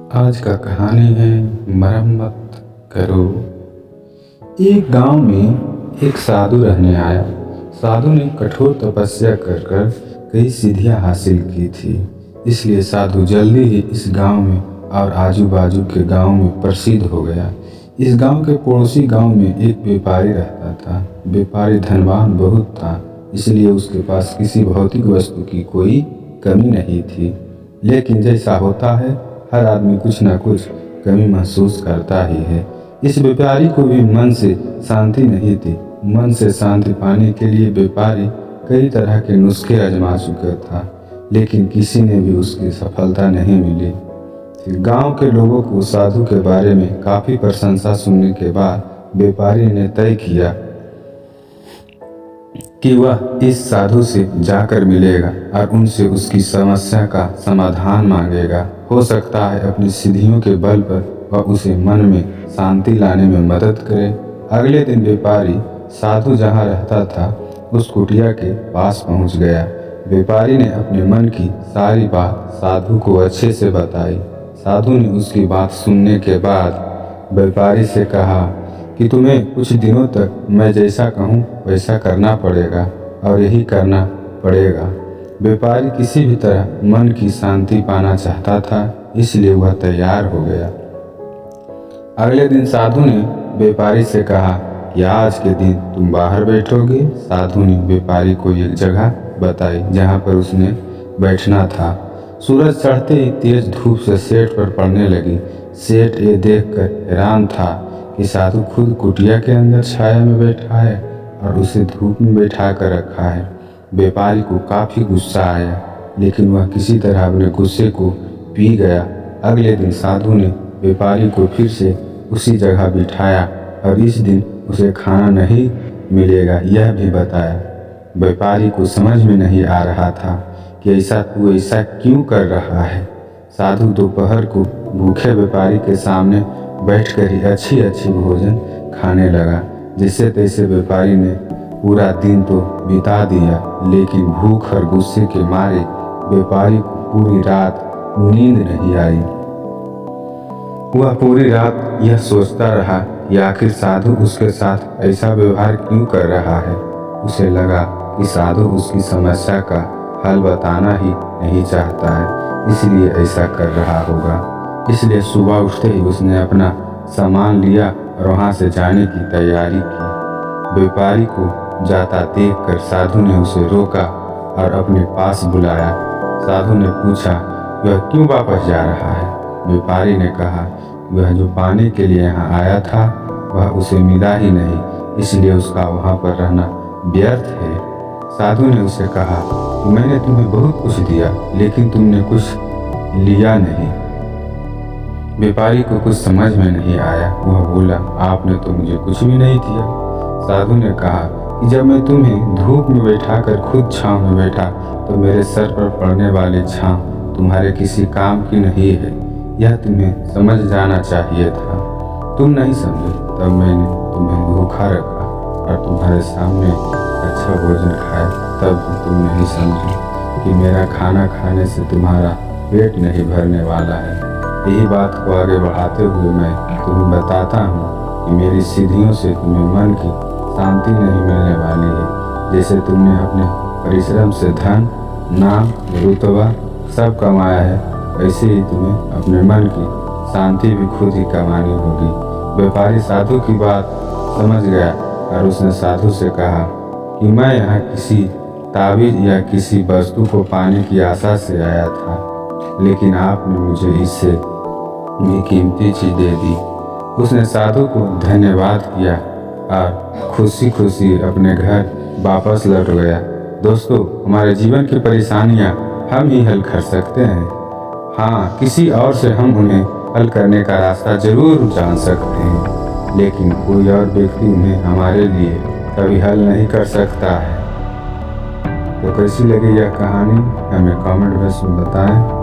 आज का कहानी है मरम्मत करो। एक गांव में एक साधु रहने आया। साधु ने कठोर तपस्या कर कर कई सिद्धियां हासिल की थी, इसलिए साधु जल्दी ही इस गांव में और आजू बाजू के गांव में प्रसिद्ध हो गया। इस गांव के पड़ोसी गांव में एक व्यापारी रहता था। व्यापारी धनवान बहुत था, इसलिए उसके पास किसी भौतिक वस्तु की कोई कमी नहीं थी। लेकिन जैसा होता है, हर आदमी कुछ न कुछ कमी महसूस करता ही है। इस व्यापारी को भी मन से शांति नहीं थी। मन से शांति पाने के लिए व्यापारी कई तरह के नुस्खे आजमा चुका था, लेकिन किसी ने भी उसकी सफलता नहीं मिली। गांव के लोगों को साधु के बारे में काफी प्रशंसा सुनने के बाद व्यापारी ने तय किया कि वह इस साधु से जाकर मिलेगा और उनसे उसकी समस्या का समाधान मांगेगा। हो सकता है अपनी सिद्धियों के बल पर वह उसे मन में शांति लाने में मदद करे। अगले दिन व्यापारी साधु जहाँ रहता था उस कुटिया के पास पहुँच गया। व्यापारी ने अपने मन की सारी बात साधु को अच्छे से बताई। साधु ने उसकी बात सुनने के बाद व्यापारी से कहा कि तुम्हें कुछ दिनों तक मैं जैसा कहूँ वैसा करना पड़ेगा और यही करना पड़ेगा। व्यापारी किसी भी तरह मन की शांति पाना चाहता था, इसलिए वह तैयार हो गया। अगले दिन साधु ने व्यापारी से कहा कि आज के दिन तुम बाहर बैठोगे। साधु ने व्यापारी को एक जगह बताई जहाँ पर उसने बैठना था। सूरज चढ़ते ही तेज धूप से सेठ पर पड़ने लगी। सेठ ये देखकर हैरान था कि साधु खुद कुटिया के अंदर छाया में बैठा है और उसे धूप में बैठा कर रखा है। व्यापारी को काफ़ी गुस्सा आया, लेकिन वह किसी तरह अपने गुस्से को पी गया। अगले दिन साधु ने व्यापारी को फिर से उसी जगह बिठाया और इस दिन उसे खाना नहीं मिलेगा यह भी बताया। व्यापारी को समझ में नहीं आ रहा था कि तू ऐसा क्यों कर रहा है। साधु दोपहर को भूखे व्यापारी के सामने बैठकर ही अच्छी भोजन खाने लगा। जैसे तैसे व्यापारी ने पूरा दिन तो बिता दिया, लेकिन भूख और गुस्से के मारे व्यापारी को पूरी रात नींद नहीं आई। वह पूरी रात यह सोचता रहा कि आखिर साधु उसके साथ ऐसा व्यवहार क्यों कर रहा है। उसे लगा कि साधु उसकी समस्या का हल बताना ही नहीं चाहता है, इसलिए ऐसा कर रहा होगा। इसलिए सुबह उठते ही उसने अपना सामान लिया और वहाँ से जाने की तैयारी की। व्यापारी को जाता देखकर साधु ने उसे रोका और अपने पास बुलाया। साधु ने पूछा वह क्यों वापस जा रहा है। व्यापारी ने कहा वह जो पाने के लिए यहाँ आया था वह उसे मिला ही नहीं, इसलिए उसका वहाँ पर रहना व्यर्थ है। साधु ने उसे कहा मैंने तुम्हें बहुत कुछ दिया, लेकिन तुमने कुछ लिया नहीं। व्यापारी को कुछ समझ में नहीं आया। वह बोला आपने तो मुझे कुछ भी नहीं दिया। साधु ने कहा कि जब मैं तुम्हें धूप में बैठाकर खुद छांव में बैठा तो मेरे सर पर पड़ने वाली छांव तुम्हारे किसी काम की नहीं है, यह तुम्हें समझ जाना चाहिए था। तुम नहीं समझे, तब मैंने तुम्हें भूखा रखा और तुम्हारे सामने अच्छा भोजन खाया, तब तुम नहीं समझे कि मेरा खाना खाने से तुम्हारा पेट नहीं भरने वाला है। यही बात को आगे बढ़ाते हुए मैं तुम्हें बताता हूँ कि मेरी सिद्धियों से तुम्हें मन की शांति नहीं मिलने वाली है। जैसे तुमने अपने परिश्रम से धन, नाम, रुतबा सब कमाया है, वैसे ही तुम्हें अपने मन की शांति भी खुद ही कमानी होगी। व्यापारी साधु की बात समझ गया और उसने साधु से कहा कि मैं यहाँ किसी ताबीज या किसी वस्तु को पाने की आशा से आया था, लेकिन आपने मुझे इससे भी कीमती चीज दे दी। उसने साधु को धन्यवाद किया और खुशी खुशी अपने घर वापस लौट गया। दोस्तों, हमारे जीवन की परेशानियां हम ही हल कर सकते हैं। हाँ, किसी और से हम उन्हें हल करने का रास्ता जरूर जान सकते हैं, लेकिन कोई और व्यक्ति उन्हें हमारे लिए कभी हल नहीं कर सकता है। तो कैसी लगी यह कहानी हमें कमेंट बॉक्स में बताएं।